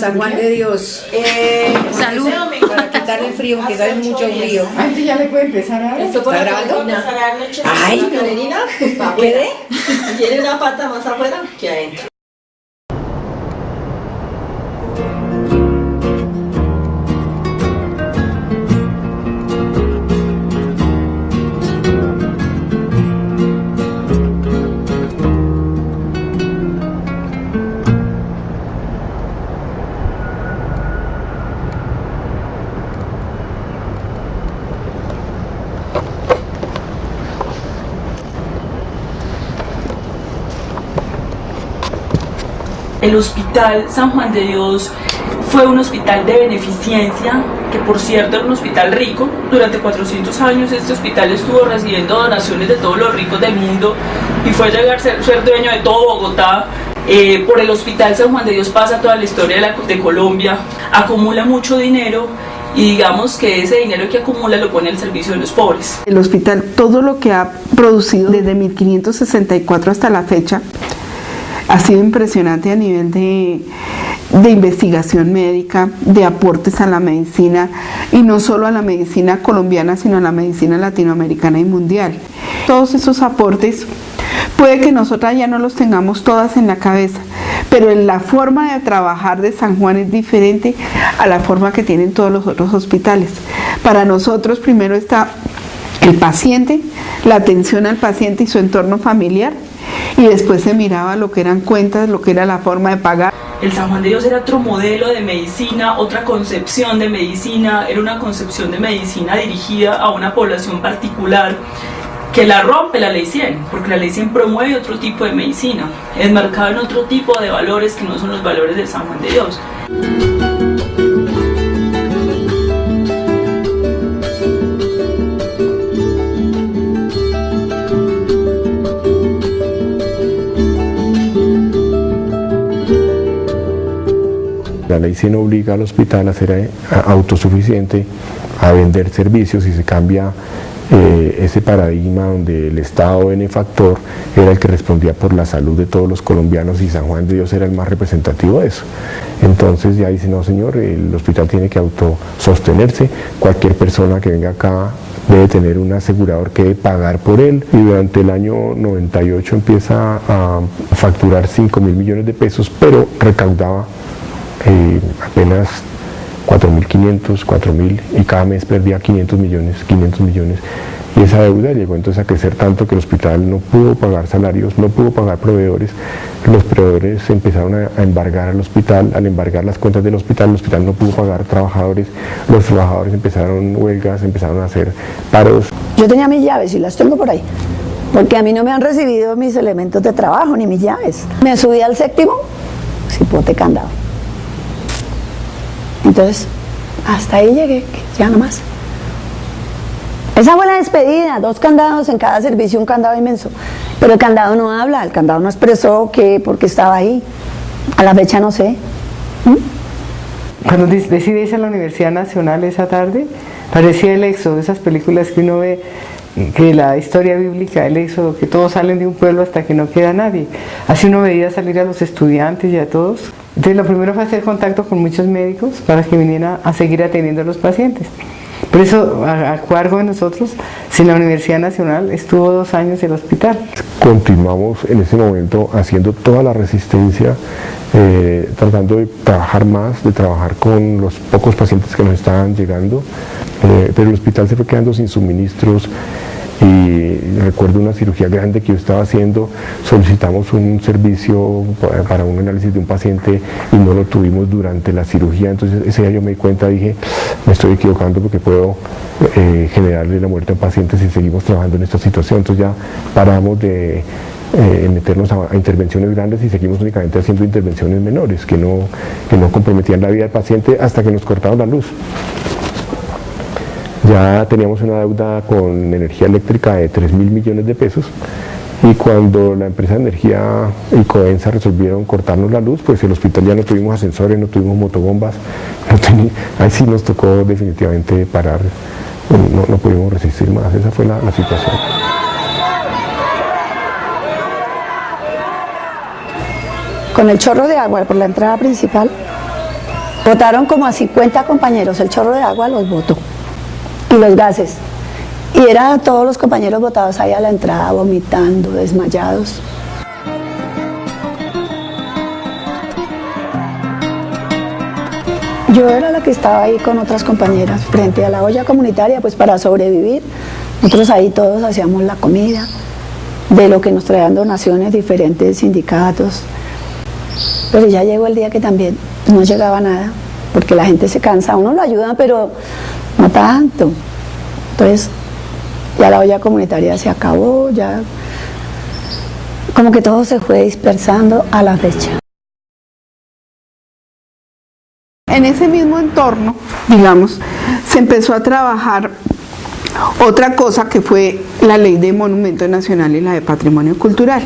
San Juan de Dios. Salud. Para quitar el frío, porque hay mucho frío. Antes ya le puede empezar a ver. ¿Está grabando? Ay, Carolina, ¿Qué? tiene una pata más afuera que adentro. El Hospital San Juan de Dios fue un hospital de beneficencia, que por cierto era un hospital rico. Durante 400 años este hospital estuvo recibiendo donaciones de todos los ricos del mundo y fue llegar a ser dueño de todo Bogotá. Por el Hospital San Juan de Dios pasa toda la historia de Colombia, acumula mucho dinero y digamos que ese dinero que acumula lo pone al servicio de los pobres. El hospital, todo lo que ha producido desde 1564 hasta la fecha, ha sido impresionante a nivel de investigación médica, de aportes a la medicina, y no solo a la medicina colombiana, sino a la medicina latinoamericana y mundial. Todos esos aportes puede que nosotras ya no los tengamos todas en la cabeza, pero en la forma de trabajar de San Juan es diferente a la forma que tienen todos los otros hospitales. Para nosotros primero está el paciente, la atención al paciente y su entorno familiar, y después se miraba lo que eran cuentas, lo que era la forma de pagar. El San Juan de Dios era otro modelo de medicina, otra concepción de medicina, era una concepción de medicina dirigida a una población particular que la rompe la Ley 100, porque la Ley 100 promueve otro tipo de medicina, enmarcada en otro tipo de valores que no son los valores del San Juan de Dios. La Ley 100 obliga al hospital a ser autosuficiente, a vender servicios, y se cambia ese paradigma donde el Estado benefactor era el que respondía por la salud de todos los colombianos y San Juan de Dios era el más representativo de eso. Entonces ya dice, no señor, el hospital tiene que autosostenerse, cualquier persona que venga acá debe tener un asegurador que debe pagar por él, y durante el año 98 empieza a facturar 5.000 millones de pesos, pero recaudaba apenas 4.500, 4.000, y cada mes perdía 500 millones, y esa deuda llegó entonces a crecer tanto que el hospital no pudo pagar salarios, no pudo pagar proveedores. Los proveedores empezaron a embargar al hospital, al embargar las cuentas del hospital no pudo pagar trabajadores, los trabajadores empezaron huelgas, empezaron a hacer paros. Yo tenía mis llaves y las tengo por ahí, porque a mí no me han recibido mis elementos de trabajo ni mis llaves. Me subí al 7º, cipote candado. Entonces, hasta ahí llegué, ya no más. Esa fue la despedida, 2 candados en cada servicio, un candado inmenso. Pero el candado no habla, el candado no expresó por qué estaba ahí. A la fecha no sé. Cuando decidí irse a la Universidad Nacional esa tarde, parecía el éxodo, esas películas que uno ve, que la historia bíblica, el éxodo, que todos salen de un pueblo hasta que no queda nadie. Así uno veía salir a los estudiantes y a todos. Entonces lo primero fue hacer contacto con muchos médicos para que vinieran a seguir atendiendo a los pacientes. Por eso, a cargo de nosotros, si la Universidad Nacional estuvo 2 años en el hospital. Continuamos en ese momento haciendo toda la resistencia, tratando de trabajar más, de trabajar con los pocos pacientes que nos estaban llegando, pero el hospital se fue quedando sin suministros. Y recuerdo una cirugía grande que yo estaba haciendo, solicitamos un servicio para un análisis de un paciente y no lo tuvimos durante la cirugía. Entonces ese día yo me di cuenta, dije, me estoy equivocando porque puedo generarle la muerte a un paciente si seguimos trabajando en esta situación. Entonces ya paramos de meternos a intervenciones grandes y seguimos únicamente haciendo intervenciones menores que no comprometían la vida del paciente, hasta que nos cortaron la luz. Ya teníamos una deuda con energía eléctrica de 3.000 millones de pesos, y cuando la empresa de energía y Codensa resolvieron cortarnos la luz, pues el hospital ya no tuvimos ascensores, no tuvimos motobombas, ahí sí nos tocó definitivamente parar, no pudimos resistir más. Esa fue la situación. Con el chorro de agua por la entrada principal, Botaron como a 50 compañeros, el chorro de agua los botó. Y los gases. Y eran todos los compañeros botados ahí a la entrada, vomitando, desmayados. Yo era la que estaba ahí con otras compañeras frente a la olla comunitaria, pues para sobrevivir. Nosotros ahí todos hacíamos la comida, de lo que nos traían donaciones, diferentes sindicatos. Pero ya llegó el día que también no llegaba nada, porque la gente se cansa, a uno lo ayuda, pero no tanto. Entonces, ya la olla comunitaria se acabó, ya como que todo se fue dispersando a la fecha. En ese mismo entorno, digamos, se empezó a trabajar otra cosa que fue la ley de Monumento Nacional y la de Patrimonio Cultural.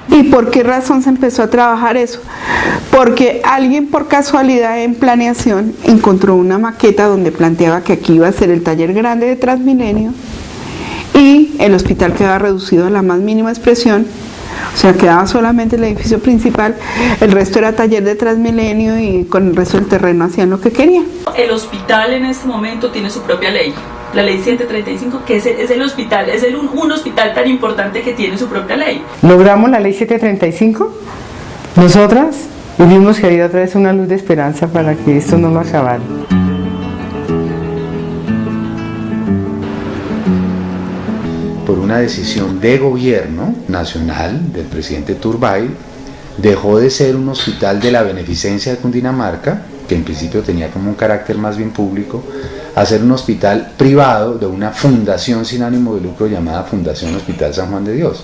¿Y por qué razón se empezó a trabajar eso? Porque alguien por casualidad en planeación encontró una maqueta donde planteaba que aquí iba a ser el taller grande de Transmilenio y el hospital quedaba reducido a la más mínima expresión. O sea, quedaba solamente el edificio principal, el resto era taller de Transmilenio y con el resto del terreno hacían lo que querían. El hospital en este momento tiene su propia ley, la ley 735, que es el hospital, es un hospital tan importante que tiene su propia ley. Logramos la ley 735, nosotras hubiéramos querido otra vez una luz de esperanza para que esto no lo acabara. Por una decisión de gobierno nacional del presidente Turbay, dejó de ser un hospital de la beneficencia de Cundinamarca, que en principio tenía como un carácter más bien público, a ser un hospital privado de una fundación sin ánimo de lucro llamada Fundación Hospital San Juan de Dios.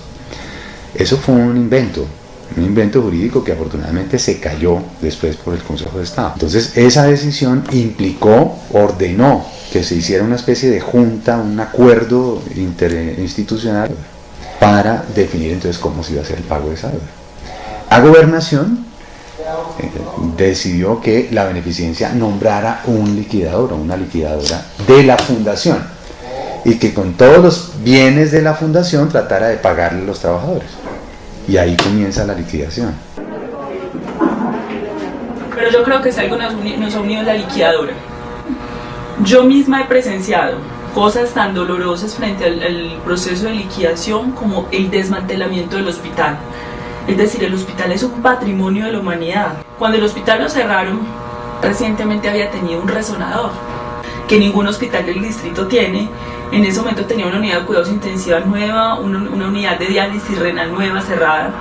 Eso fue un invento jurídico que afortunadamente se cayó después por el Consejo de Estado. Entonces esa decisión ordenó que se hiciera una especie de junta, un acuerdo interinstitucional para definir entonces cómo se iba a hacer el pago de esa deuda. La gobernación decidió que la beneficencia nombrara un liquidador o una liquidadora de la fundación y que con todos los bienes de la fundación tratara de pagarle a los trabajadores. Y ahí comienza la liquidación. Pero yo creo que si algo nos ha unido es la liquidadora. Yo misma he presenciado cosas tan dolorosas frente al proceso de liquidación como el desmantelamiento del hospital. Es decir, el hospital es un patrimonio de la humanidad. Cuando el hospital lo cerraron, recientemente había tenido un resonador, que ningún hospital del distrito tiene. En ese momento tenía una unidad de cuidados intensivos nueva, una unidad de diálisis renal nueva, cerrada,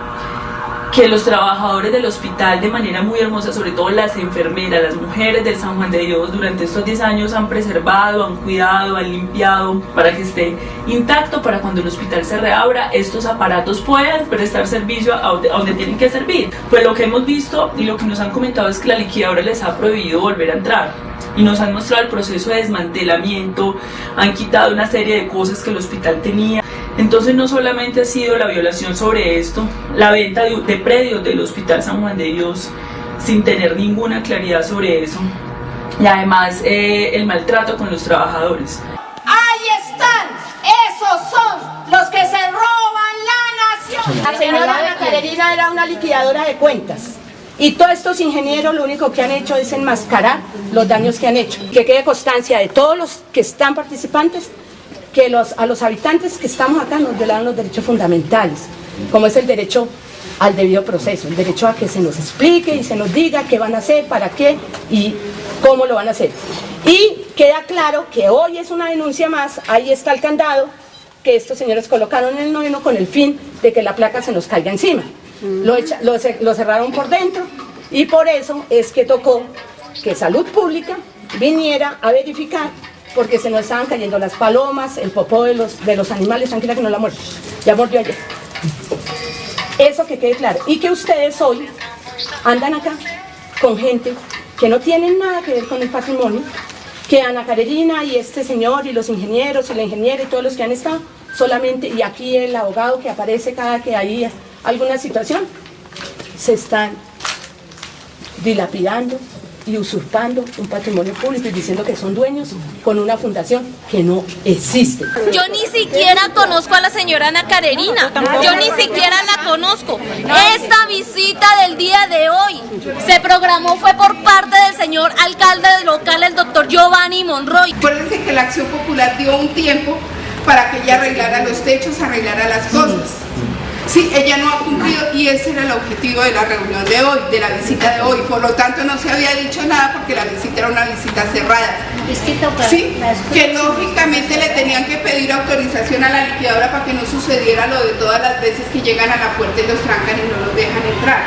que los trabajadores del hospital de manera muy hermosa, sobre todo las enfermeras, las mujeres del San Juan de Dios, durante estos 10 años han preservado, han cuidado, han limpiado para que esté intacto, para cuando el hospital se reabra, estos aparatos puedan prestar servicio a donde tienen que servir. Pues lo que hemos visto y lo que nos han comentado es que la liquidadora les ha prohibido volver a entrar. Y nos han mostrado el proceso de desmantelamiento, han quitado una serie de cosas que el hospital tenía. Entonces no solamente ha sido la violación sobre esto, la venta de predios del Hospital San Juan de Dios sin tener ninguna claridad sobre eso, y además el maltrato con los trabajadores. Ahí están, esos son los que se roban la nación. La señora Ana Carolina era una liquidadora de cuentas. Y todos estos ingenieros lo único que han hecho es enmascarar los daños que han hecho. Que quede constancia de todos los que están participantes, que a los habitantes que estamos acá nos violaron los derechos fundamentales, como es el derecho al debido proceso, el derecho a que se nos explique y se nos diga qué van a hacer, para qué y cómo lo van a hacer. Y queda claro que hoy es una denuncia más, ahí está el candado que estos señores colocaron en el noveno con el fin de que la placa se nos caiga encima. Lo cerraron por dentro y por eso es que tocó que Salud Pública viniera a verificar, porque se nos estaban cayendo las palomas, el popó de los animales. Tranquila que no la muerto, ya mordió ayer. Eso que quede claro. Y que ustedes hoy andan acá con gente que no tienen nada que ver con el patrimonio, que Ana Carolina y este señor y los ingenieros y la ingeniera y todos los que han estado solamente, y aquí el abogado que aparece cada que hay alguna situación, se están dilapidando y usurpando un patrimonio público y diciendo que son dueños con una fundación que no existe. Yo ni siquiera conozco a la señora Ana Carolina, yo ni siquiera la conozco. Esta visita del día de hoy se programó fue por parte del señor alcalde local, el doctor Giovanni Monroy. Acuérdense que la Acción Popular dio un tiempo para que ella arreglara los techos, arreglara las cosas. Sí, ella no ha cumplido y ese era el objetivo de la reunión de hoy, de la visita de hoy. Por lo tanto, no se había dicho nada porque la visita era una visita cerrada. Sí, que lógicamente le tenían que pedir autorización a la liquidadora para que no sucediera lo de todas las veces que llegan a la puerta y los trancan y no los dejan entrar.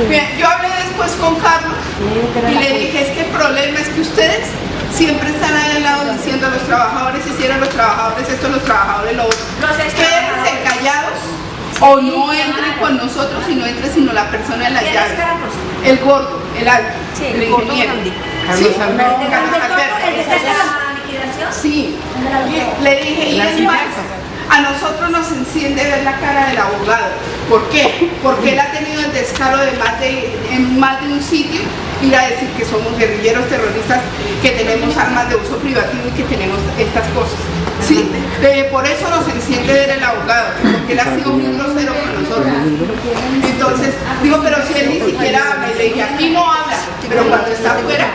Bien, yo hablé después con Carlos y le dije, es que el problema es que ustedes siempre están ahí al lado diciendo los trabajadores hicieron, los trabajadores esto, los trabajadores lo otro. Quédense callados. O no entren con nosotros y no entre sino la persona en la llave. El gordo, el alto, el ingeniero. Carlos Alberto. Sí, le dije, y es más, a nosotros nos enciende ver la cara del abogado. ¿Por qué? Porque él ha tenido el descaro de en más de un sitio ir a decir que somos guerrilleros terroristas, que tenemos armas de uso privativo y que tenemos estas cosas. Sí, por eso nos enciende ver el abogado, porque él ha sido muy grosero con nosotros. Entonces, digo, pero si él ni siquiera habla, y le dije, aquí no habla, pero cuando está afuera,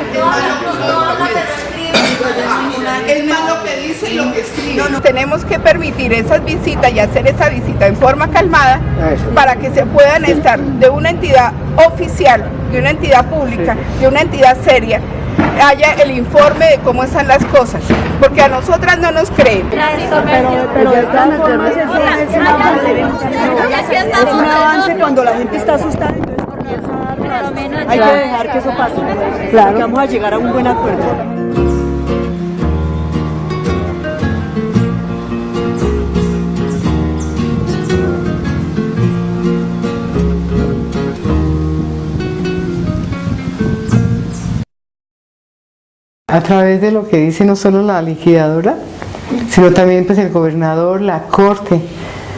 es más lo que dice y lo que escribe. Tenemos que permitir esas visitas y hacer esa visita en forma calmada para que se puedan estar de una entidad oficial, de una entidad pública, de una entidad seria, haya el informe de cómo están las cosas, porque a nosotras no nos creen. Pero de todas formas es un avance cuando la gente está asustada. Hay que dejar que eso pase. Claro. Vamos a llegar a un buen acuerdo. A través de lo que dice no solo la liquidadora, sino también pues el gobernador, la corte,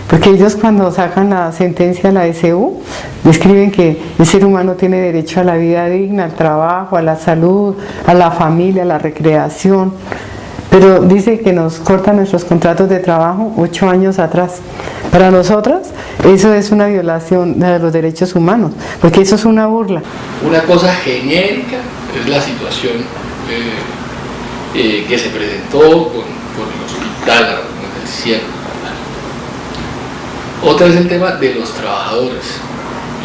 porque ellos cuando sacan la sentencia a la SU, describen que el ser humano tiene derecho a la vida digna, al trabajo, a la salud, a la familia, a la recreación, pero dice que nos cortan nuestros contratos de trabajo 8 años atrás. Para nosotras eso es una violación de los derechos humanos, porque eso es una burla. Una cosa genérica es la situación que se presentó con el hospital, con el cierre. Otra es el tema de los trabajadores,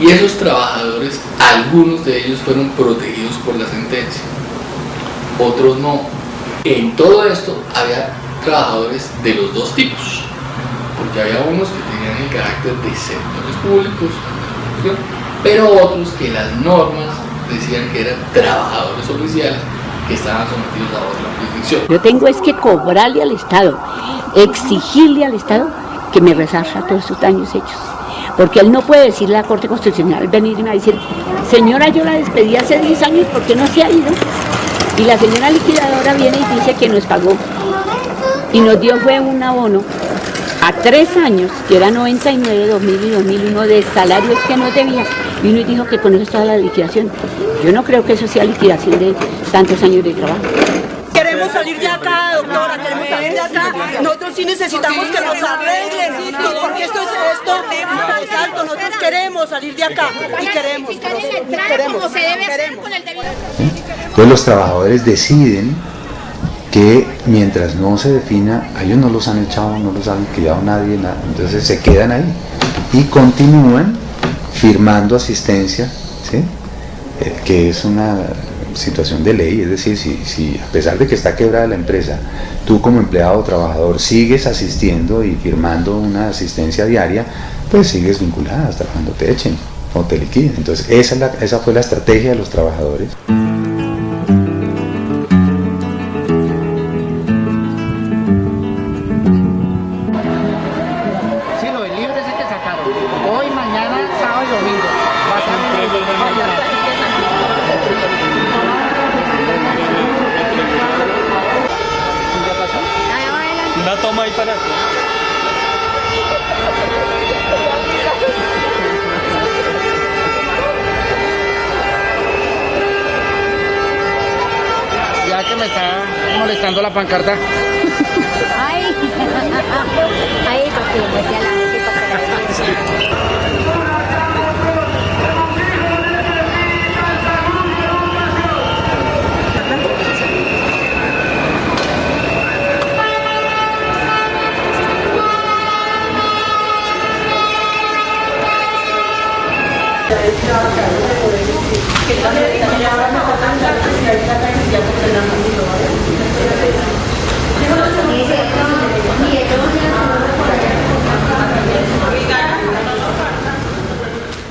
y esos trabajadores, algunos de ellos fueron protegidos por la sentencia, otros no. En todo esto había trabajadores de los dos tipos, porque había unos que tenían el carácter de sectores públicos, pero otros que las normas decían que eran trabajadores oficiales que estaban sometidos a otra jurisdicción. Yo tengo es que cobrarle al Estado, exigirle al Estado que me resarza todos estos daños hechos. Porque él no puede decirle a la Corte Constitucional, venir y me decir, señora, yo la despedí hace 10 años, ¿por qué no se ha ido? Y la señora liquidadora viene y dice que nos pagó. Y nos dio fue un abono a 3 años, que era 99, 2000 y 2001 de salarios que no debía. Y uno dijo que con eso estaba la liquidación. Yo no creo que eso sea liquidación de tantos años de trabajo. Queremos salir de acá, doctora, queremos salir de acá. Nosotros sí necesitamos que nos arreglen, porque esto es alto. Nosotros queremos salir de acá y queremos. Entonces los trabajadores deciden que mientras no se defina, a ellos no los han echado, no los han liquidado nadie, nada. Entonces se quedan ahí y continúan firmando asistencia, ¿sí? Que es una situación de ley, es decir, si a pesar de que está quebrada la empresa, tú como empleado o trabajador sigues asistiendo y firmando una asistencia diaria, pues sigues vinculada hasta cuando te echen o te liquiden. Entonces esa fue la estrategia de los trabajadores. Una toma ahí para ti. ¿Será que me está molestando la pancarta? Ay, ay, porque me decía la gente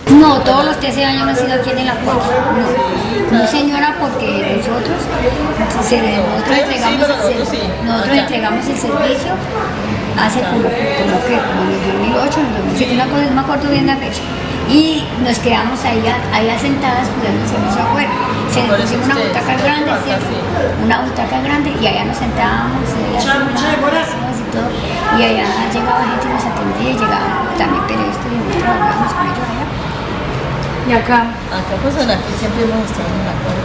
no, todos los 13 años no han sido aquí en el acuerdo. No, señora, porque nosotros entregamos el servicio hace como en el 2008, en el 2007, no me acuerdo bien la fecha. Y nos quedamos ahí sentadas cuidando el servicio de acuerdo. Se nos pusimos una butaca grande, ¿cierto? Una butaca grande y allá nos sentábamos y todo. Y allá llegaba gente y nos atendía, y llegaban también periodistas y nosotros trabajábamos con ellos allá. ¿Y acá? Acá pues aquí siempre hemos estado en la acuerdo.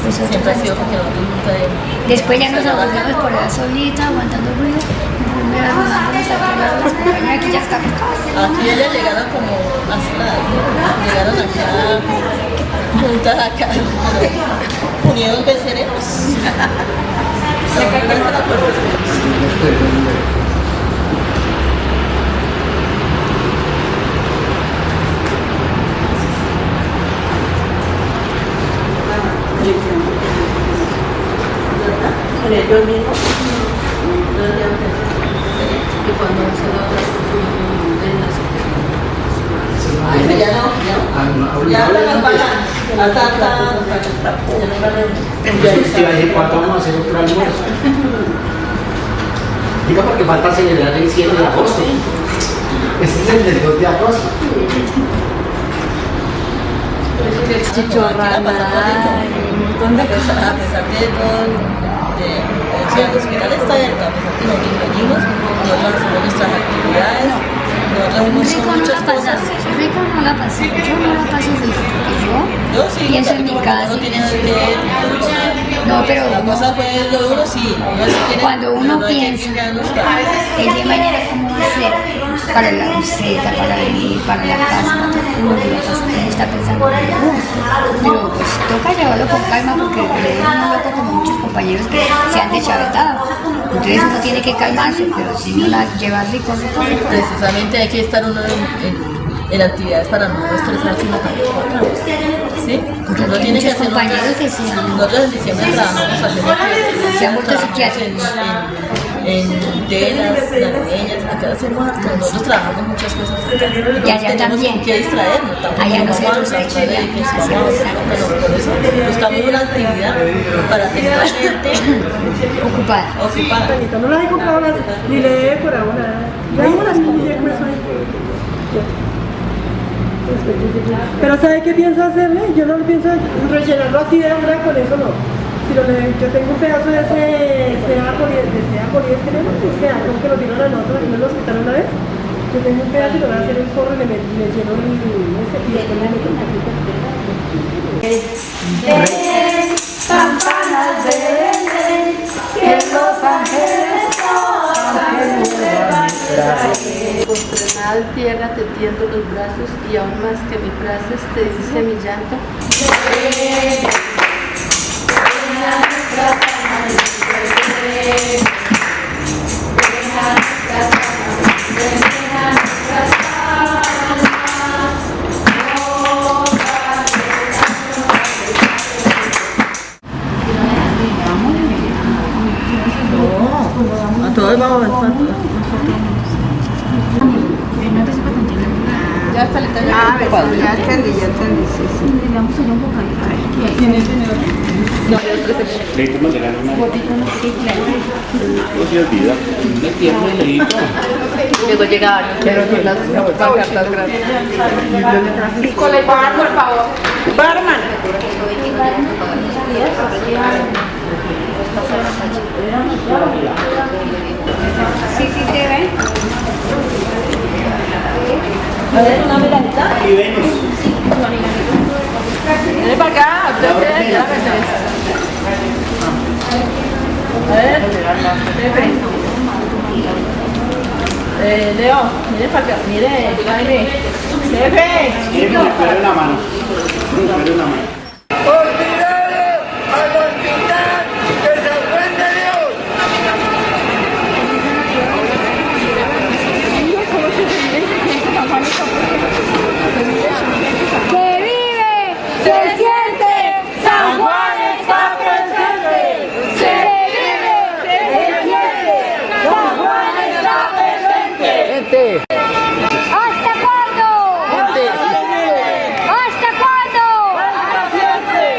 Pues siempre ha sido porque nosotros nunca hemos... Después ya nos aburrimos por allá solita, aguantando ruido. Aquí ya estamos todos. Aquí ellas llegaron como llegaron acá, juntas acá, unieron venceremos. Ellos mismos, y cuando se lo ya ¿Cuánto vamos a hacer otro almuerzo? Digo porque falta celebrar el 7 de agosto. Este es el del 2 de agosto. Chichorra, un montón de cosas. A pesar de todo, el hospital está abierto, a pesar de que nosotros venimos, nosotros hacemos nuestras actividades. Rico no la pasa, rico no la pasa, yo no la paso rico, porque yo pienso en mi casa. No, pero la cosa fue lo duro, sí. Cuando uno piensa, el día de mañana cómo va a ser para la receta, para venir, para la casa, uno está pensando, pero pues toca llevarlo con calma porque uno loco como muchos compañeros que se han deschavetado. Entonces uno tiene que calmarse, pero si no la lleva rico. Precisamente hay que estar uno en actividades para no estresarse uno tampoco. ¿Sí? Porque uno tiene que hacer compañeros que sí. Nosotros en diciembre trabajamos haciendo se han vuelto psiquiátricos. En telas, navideñas, acá hacemos nosotros trabajamos muchas cosas. Y allá también. Que distraernos. Allá no se por eso buscamos una actividad para tener la gente ocupada. No las he comprado ni le he decorado nada. Ya hago las comillas con eso ahí. Pero ¿sabe qué pienso hacerle? Yo no pienso rellenarlo así de una, con eso no. Yo tengo un pedazo de sea poliéster, o sea, como que lo dieron a nosotros aquí en el hospital una vez. Yo tengo un pedazo y lo voy a hacer el forro y le lleno ese y después le meto un poquito. Campanas de Belén, que los ángeles Consternada en tierra te tiendo los brazos y aún más que me frases te dice mi llanto. A todos vamos avanzando. Ya está lista. Ya entendí, sí. Digamos solo un bocadito. ¿Quién es señor? Leíto Magdalena. Sí, claro. No se olvida. Un tiempo de leíto. Luego llegaban las pancartas grandes. Colectar, por favor. Barman. Sí, te ven. A ver, una miradita. Y Venus. Ven para acá. Leo, mire para acá, mire, Jaime. Jefe. Mire, me espera una mano. Me espera una mano. ¡Que vive! ¡Se siente! ¡San Juan está presente! ¡Se vive! ¡Se siente! ¡San Juan está presente! ¿Hasta cuándo? ¿Hasta cuándo? ¡Hasta siempre!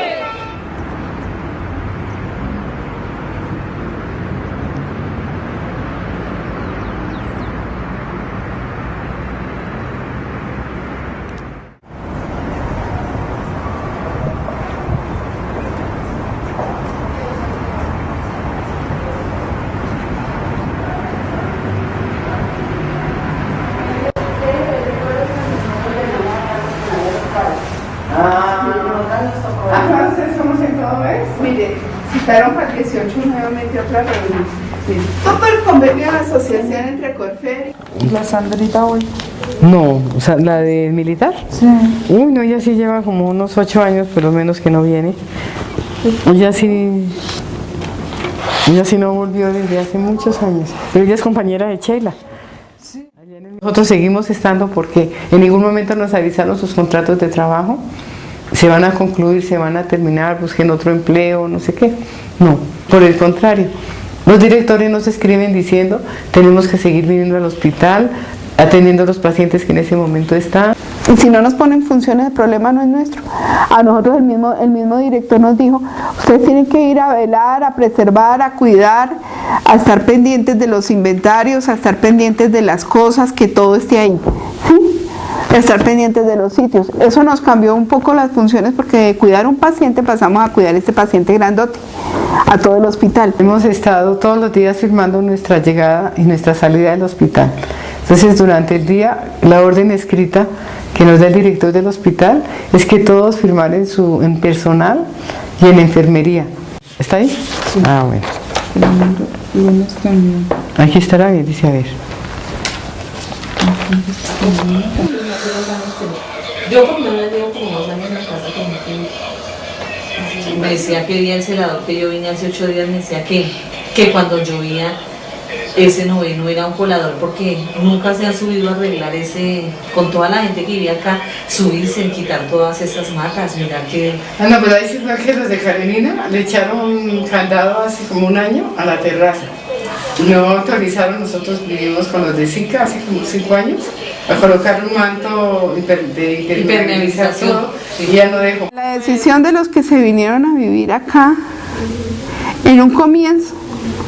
¿Ustedes cómo se todo es? Mire, citaron para el 18 nuevamente otra reunión. Todo el convenio de la asociación entre Corfer y la Sandrita hoy. No, o sea, la de militar. Sí. Uy, no, ella sí lleva como unos 8 años, por lo menos que no viene. Ella sí no volvió desde hace muchos años. Pero ella es compañera de Sheila. Nosotros seguimos estando porque en ningún momento nos avisaron sus contratos de trabajo. Se van a concluir, se van a terminar, busquen otro empleo, no sé qué. No, por el contrario. Los directores nos escriben diciendo tenemos que seguir viniendo al hospital, atendiendo a los pacientes que en ese momento están. Y si no nos ponen funciones, el problema no es nuestro. A nosotros el mismo director nos dijo, ustedes tienen que ir a velar, a preservar, a cuidar, a estar pendientes de los inventarios, a estar pendientes de las cosas, que todo esté ahí. ¿Sí? A estar pendientes de los sitios. Eso nos cambió un poco las funciones porque de cuidar un paciente pasamos a cuidar este paciente grandote, a todo el hospital. Hemos estado todos los días firmando nuestra llegada y nuestra salida del hospital. Entonces durante el día la orden escrita que nos da el director del hospital es que todos firmar en personal y en enfermería. ¿Está ahí? Sí. Ah, bueno. Aquí estará bien, dice, a ver. Yo por lo menos llevo como 2 años en la casa con mi tío. Me decía que día el celador que yo vine hace 8 días, me decía que cuando llovía ese noveno era un colador porque nunca se ha subido a arreglar ese, con toda la gente que vivía acá, subirse y quitar todas esas matas, mirar que... Ah, no, pero ahí sí fue que los de Carolina le echaron un candado hace como 1 año a la terraza. No autorizaron, nosotros vivimos con los de SICA hace como 5 años, a colocar un manto de impermeabilización y ya no dejó. La decisión de los que se vinieron a vivir acá, en un comienzo,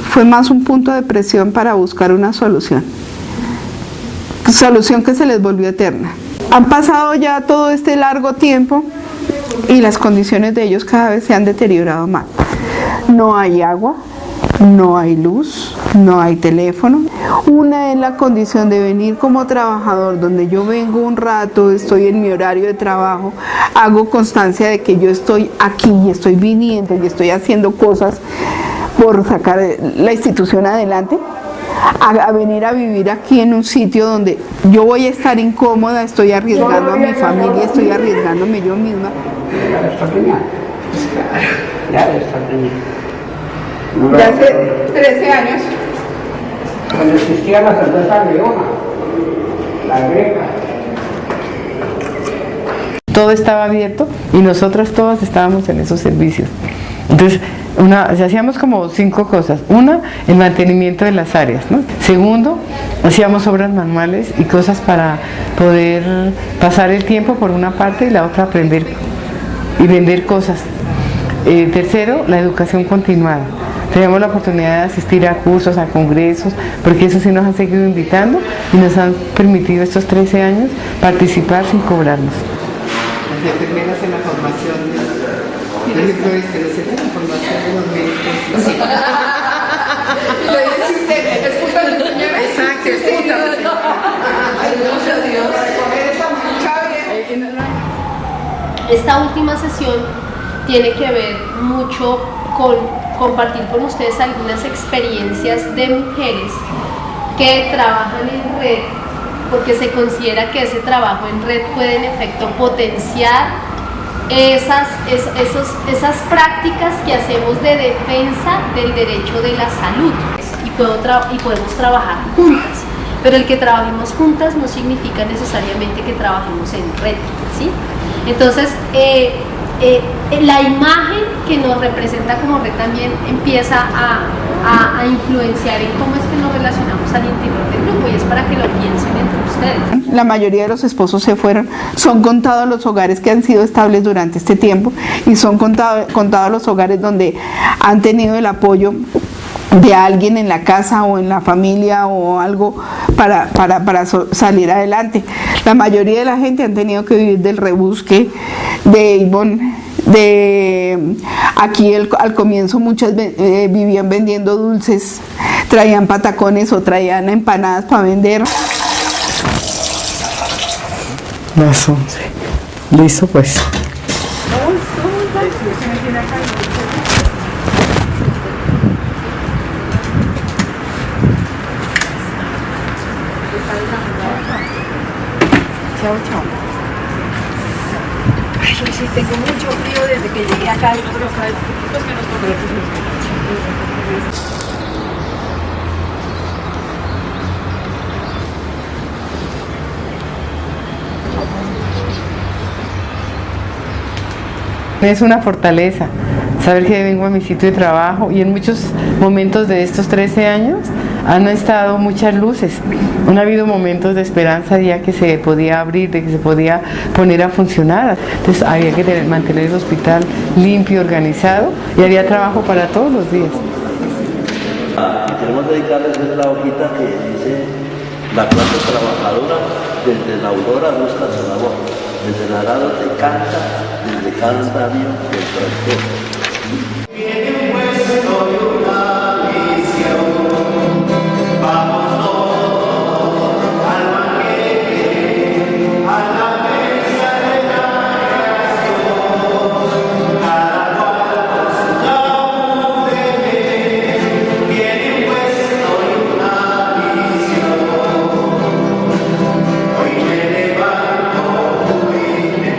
fue más un punto de presión para buscar una solución que se les volvió eterna. Han pasado ya todo este largo tiempo y las condiciones de ellos cada vez se han deteriorado más. No hay agua, no hay luz, no hay teléfono. Una es la condición de venir como trabajador, donde yo vengo un rato, estoy en mi horario de trabajo, hago constancia de que yo estoy aquí y estoy viniendo y estoy haciendo cosas por sacar la institución adelante, a venir a vivir aquí en un sitio donde yo voy a estar incómoda, estoy arriesgando a mi familia, estoy arriesgándome yo misma. Ya hace 13 años. Cuando existía la cerveza Leona, la greca. Todo estaba abierto y nosotras todas estábamos en esos servicios. Entonces, hacíamos como 5 cosas. Una, el mantenimiento de las áreas, ¿no? Segundo, hacíamos obras manuales y cosas para poder pasar el tiempo por una parte y la otra aprender y vender cosas. Tercero, la educación continuada. Teníamos la oportunidad de asistir a cursos, a congresos, porque eso sí nos han seguido invitando y nos han permitido estos 13 años participar sin cobrarnos. Las enfermeras en la formación por ejemplo, la formación de los médicos. Sí. Lo dice usted, es puta la señora. Exacto, es puta. Gracias a Dios. Esta última sesión tiene que ver mucho con compartir con ustedes algunas experiencias de mujeres que trabajan en red, porque se considera que ese trabajo en red puede en efecto potenciar esas prácticas que hacemos de defensa del derecho de la salud y podemos trabajar juntas, pero el que trabajemos juntas no significa necesariamente que trabajemos en red, ¿sí? Entonces, la imagen que nos representa como red también empieza a influenciar en cómo es que nos relacionamos al interior del grupo, y es para que lo piensen entre ustedes. La mayoría de los esposos se fueron, son contados los hogares que han sido estables durante este tiempo, y son contados los hogares donde han tenido el apoyo de alguien en la casa o en la familia o algo para salir adelante. La mayoría de la gente han tenido que vivir del rebusque de Avon. Aquí al comienzo muchas vivían vendiendo dulces, traían patacones o traían empanadas para vender. Las 11. Listo pues. Chao, chao. Ay, yo sí tengo mucho frío desde que llegué acá. Es una fortaleza saber que vengo a mi sitio de trabajo, y en muchos momentos de estos 13 años han estado muchas luces. Han habido momentos de esperanza ya que se podía abrir, de que se podía poner a funcionar. Entonces había que mantener el hospital limpio, organizado, y había trabajo para todos los días. Queremos dedicarles la hojita que dice: la clase trabajadora desde la aurora busca su labor, desde el arado te canta, desde cada navío del transporte. Viene un puesto y una misión, vamos todos al banquete, a la mesa de la creación, cada cual con su labor de ver. Viene un puesto y una misión, hoy me levanto y me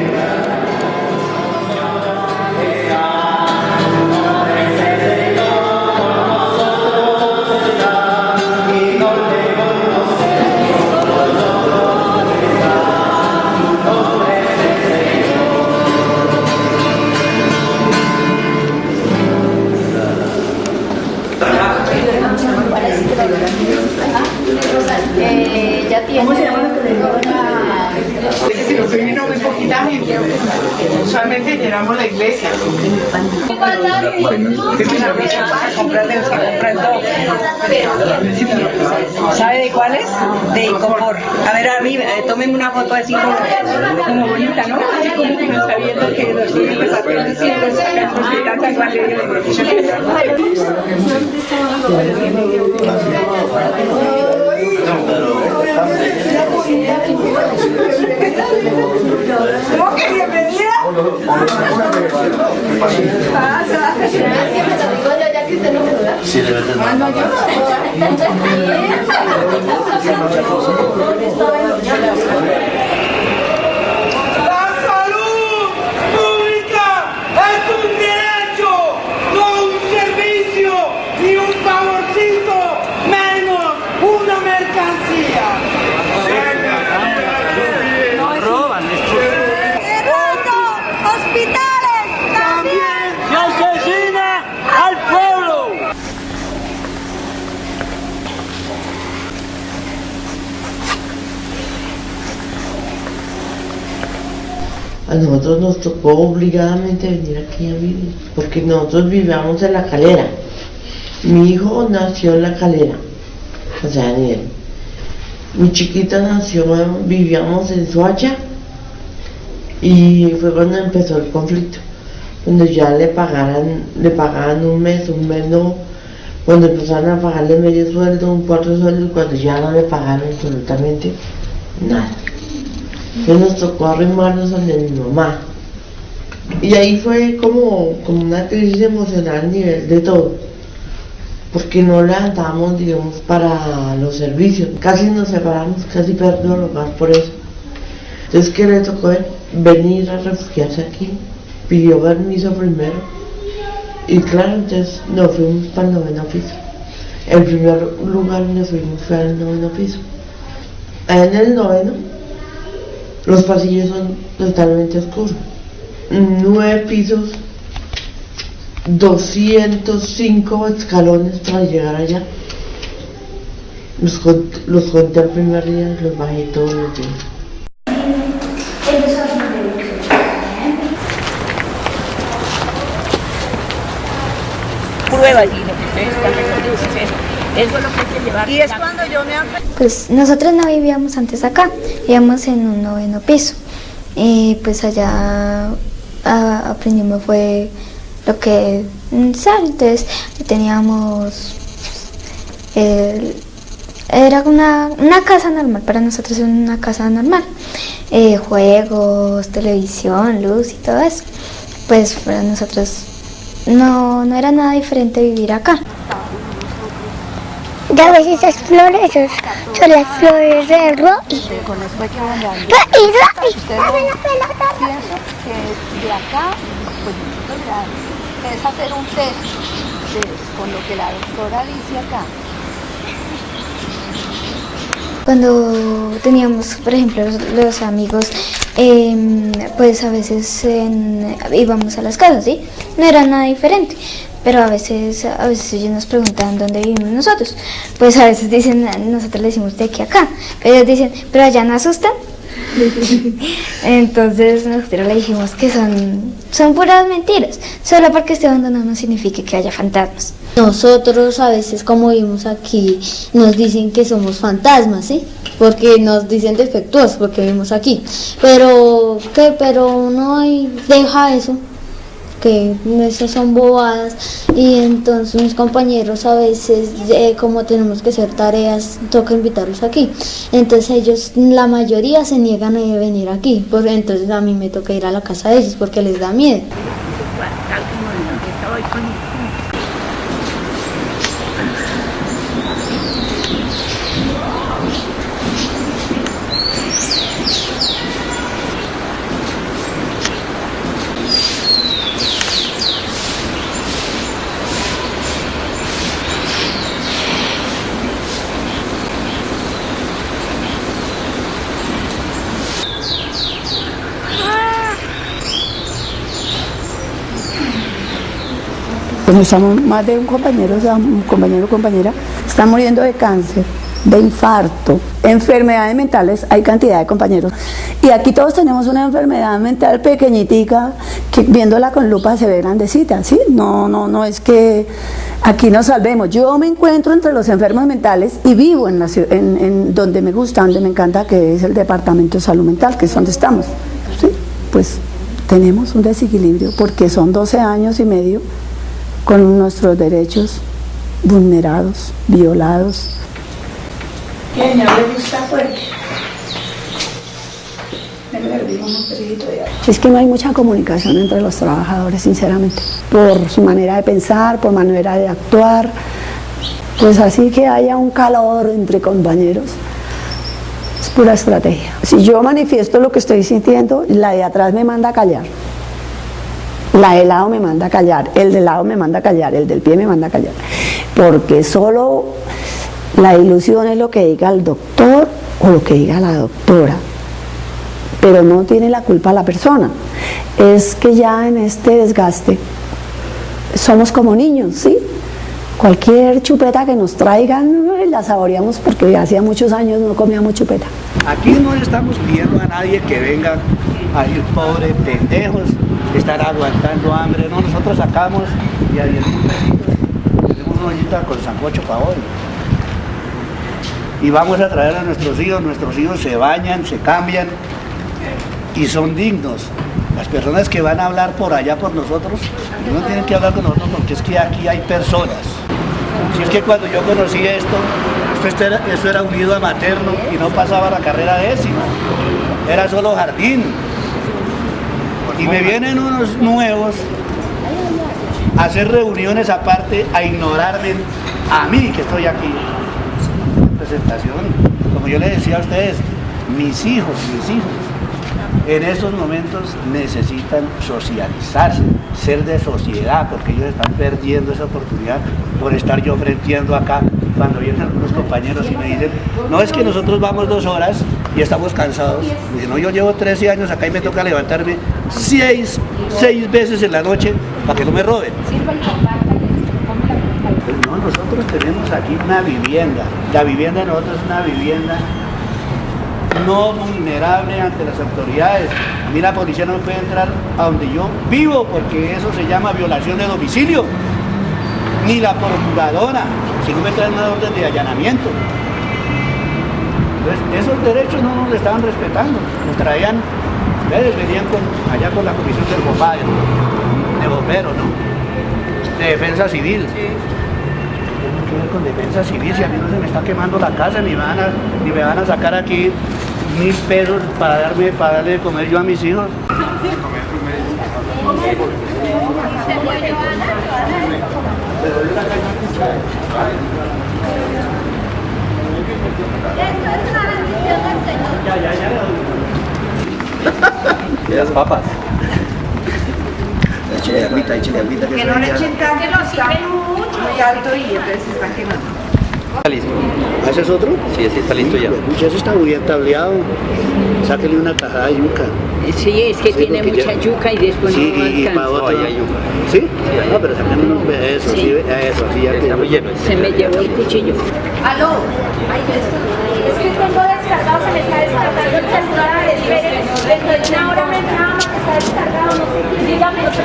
ya tiene. ¿Cómo se llama la Si no vino muy poquita gente, usualmente llenamos la iglesia. ¿Sabe de cuáles? De Icopor. A ver, arriba, tómenme una foto así como bonita, ¿no? Así como que no está viendo que los niños están haciendo tanta clase ¿Cómo que bienvenida? Sí, de verdad. La salud pública es un derecho, no un servicio, ni un favorcito, menos una mercancía. Roban esto. ¡Hospitales también! ¡Se asesina al pueblo! A nosotros nos tocó obligadamente venir aquí a vivir, porque nosotros vivíamos en La Calera. Mi hijo nació en La Calera, o sea, Daniel. Mi chiquita nació, vivíamos en Soacha, y fue cuando empezó el conflicto, cuando ya le pagaban un mes no, cuando empezaron a pagarle medio sueldo, un cuarto sueldo, cuando ya no le pagaron absolutamente nada. Entonces nos tocó arrimarnos donde mi mamá, Y ahí fue como una crisis emocional a nivel de todo, porque no levantábamos, digamos, para los servicios, casi nos separamos, casi perdimos el hogar por eso. Entonces, ¿qué le tocó venir a refugiarse aquí? Pidió permiso primero, y claro, entonces nos fuimos para el 9º piso. El primer lugar donde fuimos fue al 9º piso. En el 9º, los pasillos son totalmente oscuros. 9 pisos, 205 escalones para llegar allá. Los conté el primer día y los bajé todos los días. Pruebas y lo que ustedes están recorriendo, eso es lo que hay que llevar. Y es cuando yo me... Pues nosotros no vivíamos antes acá, vivíamos en un 9º piso. Y pues allá aprendimos fue lo que necesario. Entonces teníamos era una casa normal, para nosotros era una casa normal, juegos, televisión, luz y todo eso. Pues para nosotros no era nada diferente vivir acá. Ya ves esas flores, son las flores de Roy. Pienso que de acá, pues es hacer un test con lo que la doctora dice acá. Cuando teníamos, por ejemplo, los amigos, pues a veces íbamos a las casas, ¿sí? No era nada diferente, pero a veces ellos nos preguntaban dónde vivimos nosotros. Pues a veces dicen, nosotros le decimos de aquí a acá, pero ellos dicen, pero allá no asustan. Entonces nosotros le dijimos que son puras mentiras, solo porque esté abandonado no significa que haya fantasmas. Nosotros a veces, como vivimos aquí, nos dicen que somos fantasmas, ¿sí? Porque nos dicen defectuosos porque vivimos aquí. Pero uno deja eso, que esas son bobadas, y entonces mis compañeros a veces, como tenemos que hacer tareas, toca invitarlos aquí. Entonces ellos, la mayoría se niegan a venir aquí, entonces a mí me toca ir a la casa de ellos porque les da miedo. Pues estamos más de un compañero o compañera, está muriendo de cáncer, de infarto, enfermedades mentales, hay cantidad de compañeros. Y aquí todos tenemos una enfermedad mental pequeñitica que viéndola con lupa se ve grandecita, ¿sí? No es que aquí nos salvemos. Yo me encuentro entre los enfermos mentales y vivo en donde me gusta, donde me encanta, que es el Departamento de Salud Mental, que es donde estamos, ¿sí? Pues tenemos un desequilibrio porque son 12 años y medio con nuestros derechos vulnerados, violados. ¿Qué no le gusta fuerte? Es que no hay mucha comunicación entre los trabajadores, sinceramente, por su manera de pensar, por manera de actuar, pues así que haya un calor entre compañeros, es pura estrategia. Si yo manifiesto lo que estoy sintiendo, la de atrás me manda a callar. La de lado me manda a callar, el de lado me manda a callar, el del pie me manda a callar. Porque solo la ilusión es lo que diga el doctor o lo que diga la doctora. Pero no tiene la culpa la persona. Es que ya en este desgaste somos como niños, ¿sí? Cualquier chupeta que nos traigan la saboreamos porque hacía muchos años no comíamos chupeta. Aquí no le estamos pidiendo a nadie que venga a ir pobres pendejos, estar aguantando hambre, no, nosotros sacamos y a 10.000 pesitos tenemos una ollita con sancocho para hoy. Y vamos a traer a nuestros hijos se bañan, se cambian y son dignos. Las personas que van a hablar por allá por nosotros, no tienen que hablar con nosotros porque es que aquí hay personas. Si es que cuando yo conocí esto era unido a materno y no pasaba la carrera de décimo, era solo jardín. Y me vienen unos nuevos a hacer reuniones aparte, a ignorarme a mí que estoy aquí. Presentación, como yo les decía a ustedes, mis hijos en estos momentos necesitan socializarse, ser de sociedad, porque ellos están perdiendo esa oportunidad por estar yo frenteando acá. Cuando vienen algunos compañeros y me dicen, no, es que nosotros vamos 2 horas y estamos cansados. Dicen, no, yo llevo 13 años acá y me toca levantarme 6 veces en la noche para que no me roben. Pues no, nosotros tenemos aquí una vivienda. La vivienda de nosotros es una vivienda no vulnerable ante las autoridades. A mí la policía no me puede entrar a donde yo vivo porque eso se llama violación de domicilio. Ni la procuradora, si no me traen una orden de allanamiento. Entonces, esos derechos no nos estaban respetando. Nos traían, ustedes venían allá con la comisión del BOPAD, de bomberos, ¿no? De defensa civil. Sí. ¿Qué ver con defensa civil? Si a mí no se me está quemando la casa, ni me van a sacar aquí 1000 pesos para darle de comer yo a mis hijos. ¿Y las papas? Échale agüita. Que no le echen tanto, que lo sirven mucho. Muy alto y entonces se están quemando. ¿Está listo? ¿Ese es otro? Sí, ese está listo ya. Muchas está muy bien tableado. Sáquele una tajada de yuca. Sí, es que tiene mucha yuca y después sí, no y para otro. No, hay yuca. ¿Sí? No, pero saquen unos besos, sí, eso, así ya está muy lleno. Se me llevó el cuchillo. Aló, es que tengo descargado, se me está descargando el celular, espere, dentro de una hora me llama que está descargado, no sé, dígame, no sé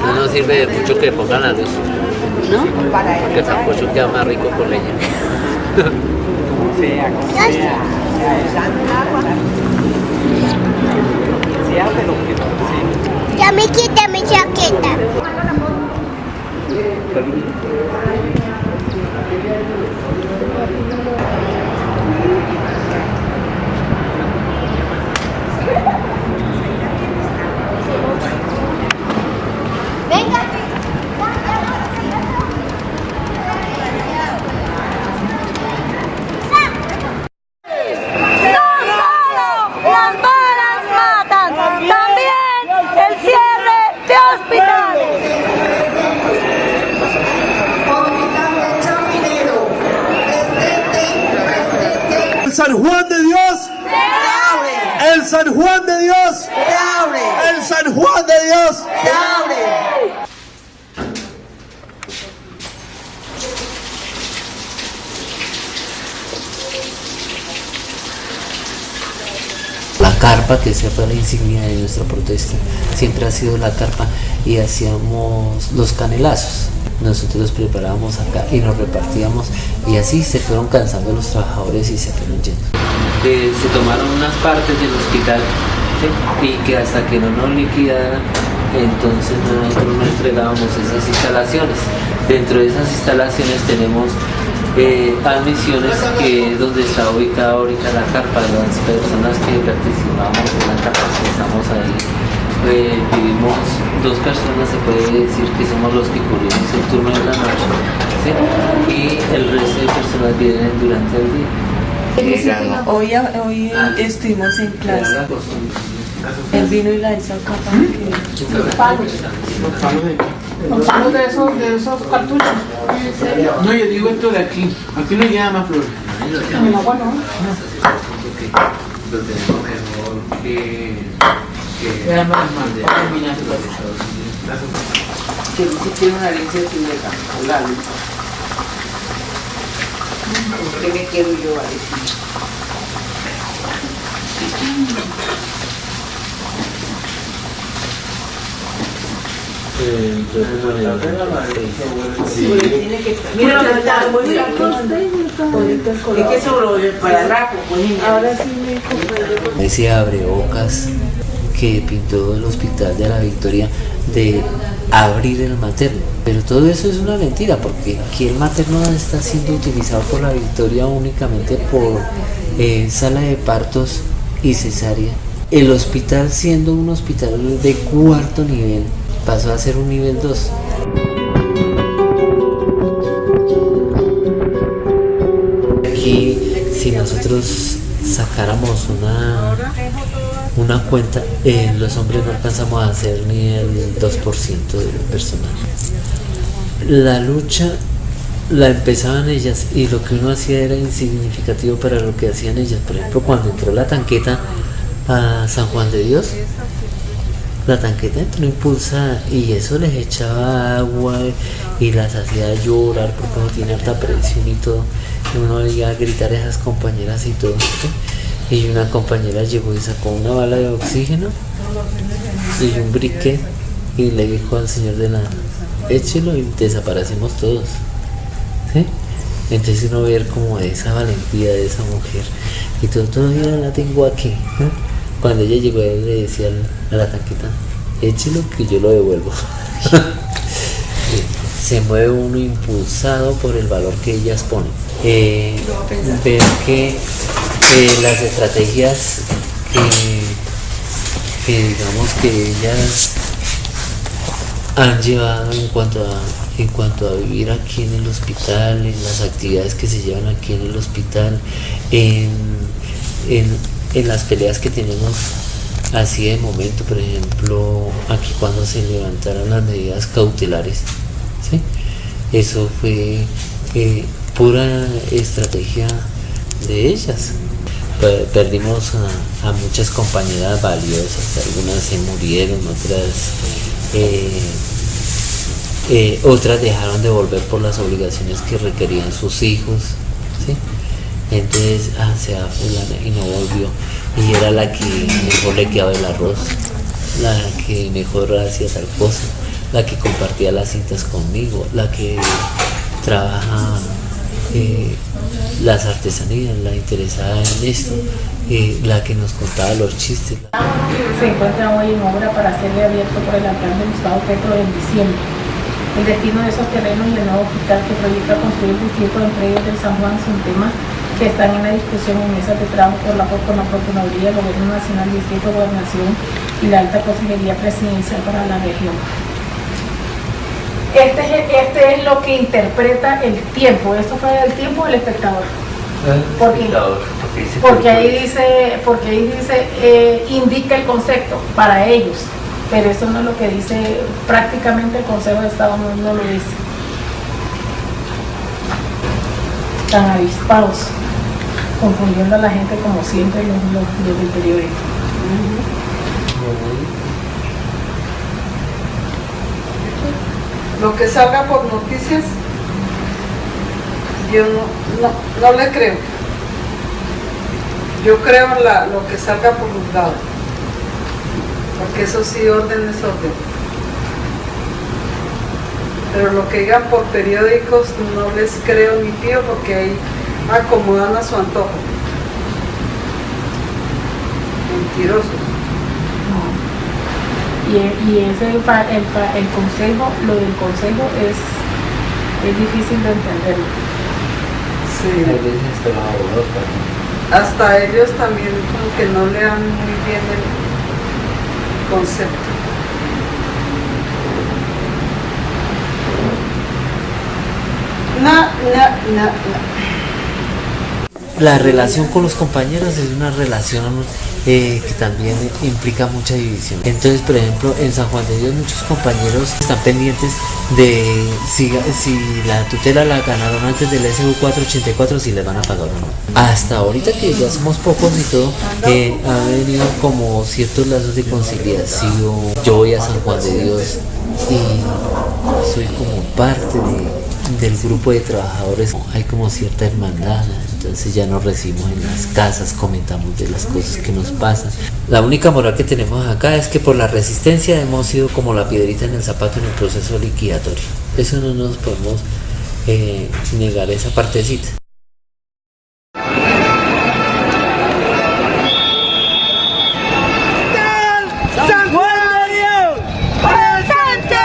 No nos sirve de mucho que pongan la luz, ¿no? porque el sancocho queda más rico con leña. Ya me quité mi chaqueta. Venga. San Juan de Dios se abre. El San Juan de Dios se abre. El San Juan de Dios se abre. La carpa, que esa fue la insignia de nuestra protesta, siempre ha sido la carpa, y hacíamos los canelazos. Nosotros los preparábamos acá y nos repartíamos, y así se fueron cansando los trabajadores y se fueron yendo. Se tomaron unas partes del hospital, ¿sí? Y que hasta que no nos liquidaran, entonces nosotros no entregábamos esas instalaciones. Dentro de esas instalaciones tenemos admisiones, que es donde está ubicada ahorita la carpa. Las personas que participamos en la carpa, que estamos ahí, vivimos 2 personas, se puede decir que somos los que cubrimos el turno de la noche, ¿sí? Y el resto de personas vienen durante el día. Hoy estuvimos en clase. El vino y la hizo acá para que... ¿Palos de esos cartuchos? No, yo digo esto de aquí. Aquí no lleva más flores. En el agua no. Lo tenemos mejor que era más para terminar. Que dice que una herencia tibeta. Hola, ¿qué me quiero yo a decir? Mira, es que sobre para rapo, ahora sí me Ese abrebocas que pintó el Hospital de la Victoria de abrir el materno. Pero todo eso es una mentira, porque aquí el materno está siendo utilizado por la Victoria únicamente por sala de partos y cesárea. El hospital, siendo un hospital de 4º nivel, pasó a ser un nivel 2. Aquí, si nosotros sacáramos una cuenta, los hombres no alcanzamos a hacer ni el 2% del personal. La lucha la empezaban ellas y lo que uno hacía era insignificativo para lo que hacían ellas. Por ejemplo, cuando entró la tanqueta a San Juan de Dios, la tanqueta entró impulsada y eso les echaba agua y las hacía llorar porque uno tiene alta presión y todo. Y uno iba a gritar a esas compañeras y todo, ¿sí? Y una compañera llegó y sacó una bala de oxígeno y un briquet y le dijo al señor de la échelo y desaparecimos todos, ¿sí? Entonces uno ver como esa valentía de esa mujer y todo, todavía la tengo aquí, ¿eh? Cuando ella llegó él le decía a la tanqueta, échelo que yo lo devuelvo. Se mueve uno impulsado por el valor que ellas ponen. Ver que las estrategias que digamos que ellas han llevado en cuanto a vivir aquí en el hospital, en las actividades que se llevan aquí en el hospital, en las peleas que tenemos así de momento, por ejemplo, aquí cuando se levantaron las medidas cautelares, ¿sí? Eso fue pura estrategia de ellas. Perdimos a muchas compañeras valiosas, algunas se murieron, otras dejaron de volver por las obligaciones que requerían sus hijos, ¿sí? Entonces se va fulana y no volvió, y era la que mejor le quedaba el arroz, la que mejor hacía tal cosa, la que compartía las cintas conmigo, la que trabaja las artesanías, la interesada en esto, la que nos contaba los chistes. Se encuentra hoy en obra para serle abierto por el alcalde Gustavo Petro en diciembre. El destino de esos terrenos y el nuevo hospital que proyecta construir el distrito de empresas del San Juan son temas que están en la discusión en mesas de trabajo con la Procuraduría, el Gobierno Nacional, Distrito de Gobernación y la Alta Consejería Presidencial para la región. Este es lo que interpreta el tiempo. Esto fue el tiempo del espectador. Porque ahí dice, indica el concepto para ellos, pero eso no es lo que dice prácticamente el Consejo de Estado, no lo dice. Tan avispados, confundiendo a la gente como siempre los del periódico. Lo que salga por noticias, yo no le creo. Yo creo en lo que salga por juzgado, porque eso sí, orden es orden. Pero lo que digan por periódicos no les creo ni pío, porque ahí acomodan a su antojo. Mentirosos. Y ese el consejo, lo del consejo es difícil de entenderlo. Sí. Hasta ellos también como que no le dan muy bien el concepto. No. La relación con los compañeros es una relación que también implica mucha división. Entonces, por ejemplo, en San Juan de Dios muchos compañeros están pendientes de si la tutela la ganaron antes del SU 484, si les van a pagar o no. Hasta ahorita que ya somos pocos y todo, ha venido como ciertos lazos de conciliación. Yo voy a San Juan de Dios y soy como parte del grupo de trabajadores. Hay como cierta hermandad, entonces ya nos recibimos en las casas, comentamos de las cosas que nos pasan. La única moral que tenemos acá es que por la resistencia hemos sido como la piedrita en el zapato en el proceso liquidatorio. Eso no nos podemos negar, esa partecita. ¡San Juan de Dios! ¡Presente!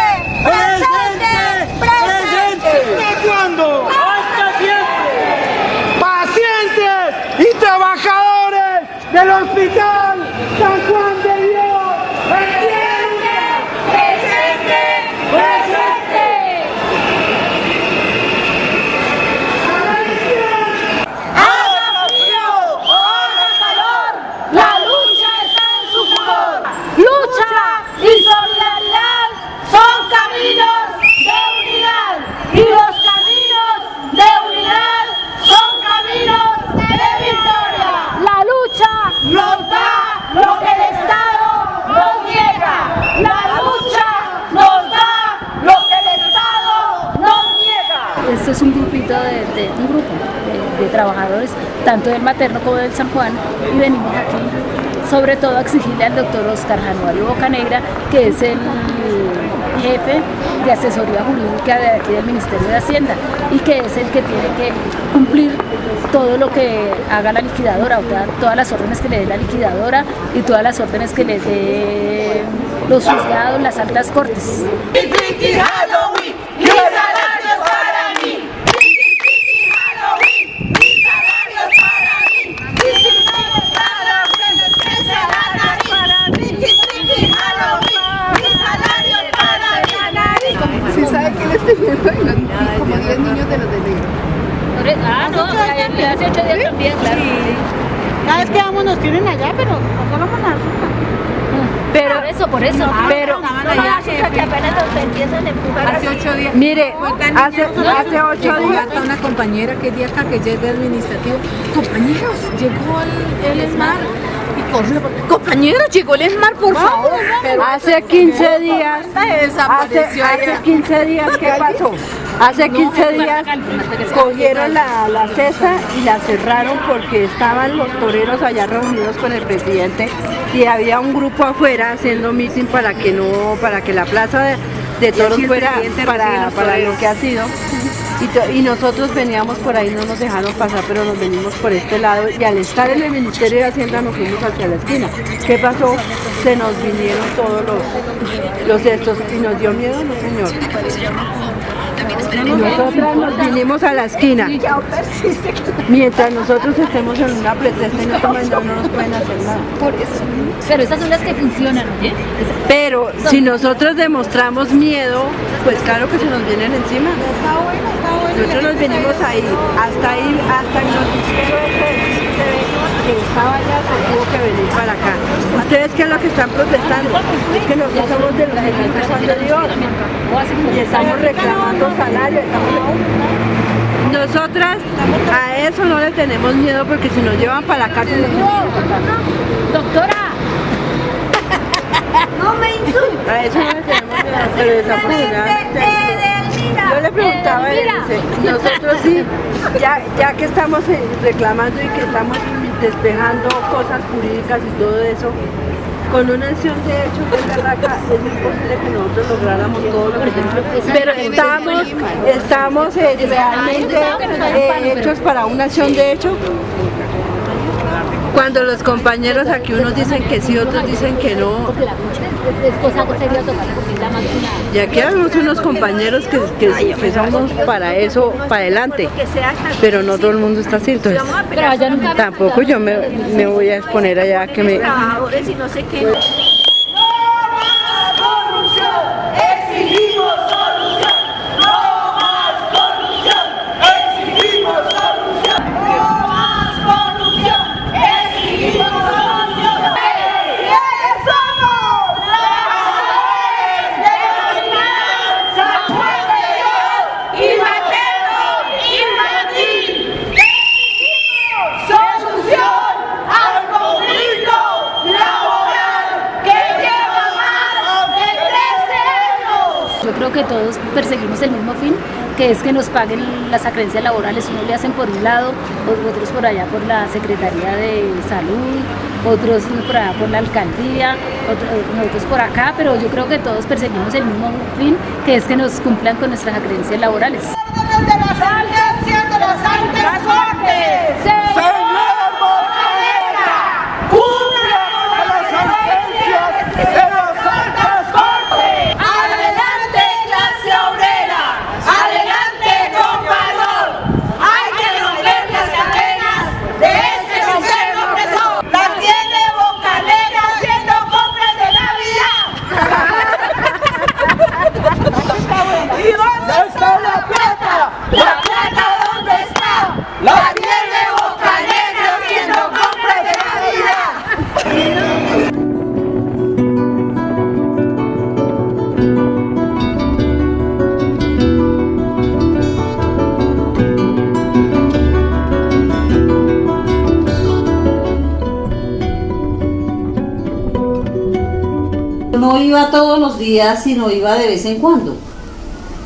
grupito de un grupo de trabajadores, tanto del materno como del San Juan, y venimos aquí sobre todo a exigirle al doctor Oscar Januario Bocanegra, que es el jefe de asesoría jurídica de aquí del Ministerio de Hacienda y que es el que tiene que cumplir todo lo que haga la liquidadora, todas las órdenes que le dé la liquidadora y todas las órdenes que le dé los juzgados, las altas cortes. ¿Sí sabe quién es teniendo como 10 niños de los de negro? No, hace 8 días también, claro. Cada vez que vamos nos tienen allá, pero no solo con la Pero por eso. Pero que apenas los empiezan a empujar. Hace 8 días. mire, hace 8 días. Una compañera que día acá que llega el administrativo. Compañeros, llegó el ESMAR. Y corrió. Compañeros, llegó el ESMAR, por favor. Hace 15 días. Hace 15 días, ¿qué pasó? Hace 15 días cogieron la cesta y la cerraron porque estaban los toreros allá reunidos con el presidente y había un grupo afuera haciendo meeting para que la plaza de toros fuera para lo que ha sido. Y nosotros veníamos por ahí, no nos dejaron pasar, pero nos venimos por este lado y al estar en el Ministerio de Hacienda nos fuimos hacia la esquina. ¿Qué pasó? Se nos vinieron todos los estos y nos dio miedo, no señor. Nosotras nos vinimos a la esquina. Mientras nosotros estemos en una protesta y no nos pueden hacer nada. Por eso. Pero esas son las que funcionan, ¿eh? Pero si nosotros demostramos miedo, pues claro que se nos vienen encima. Nosotros nos venimos ahí, hasta el noticiero que estaba allá se tuvo que venir para acá. ¿Ustedes qué es lo que están protestando? Es que nosotros somos de los que están pasando de Dios y estamos reclamando salario. Nosotras a eso no le tenemos miedo porque si nos llevan para la cárcel nos tienen que matar. ¡Doctora! No me insultes. A eso no le tenemos miedo, pero desafortunadamente. Yo le preguntaba a él, nosotros sí, ya que estamos reclamando y que estamos despejando cosas jurídicas y todo eso, con una acción de hechos de Carraca es imposible que nosotros lográramos todo lo que tenemos. Pero estamos realmente hechos para una acción de hecho. Cuando los compañeros aquí unos dicen que sí, otros dicen que no. Es cosa seria tocar porque la máquina. Y aquí hay unos compañeros que somos para eso, para adelante. Pero no todo el mundo está así, entonces tampoco yo me voy a exponer allá que me... Trabajadores y no sé qué. Que todos perseguimos el mismo fin, que es que nos paguen las acreencias laborales. Unos le hacen por un lado, otros por allá por la Secretaría de Salud, otros por allá por la Alcaldía, nosotros por acá, pero yo creo que todos perseguimos el mismo fin, que es que nos cumplan con nuestras acreencias laborales. No iba todos los días, sino iba de vez en cuando.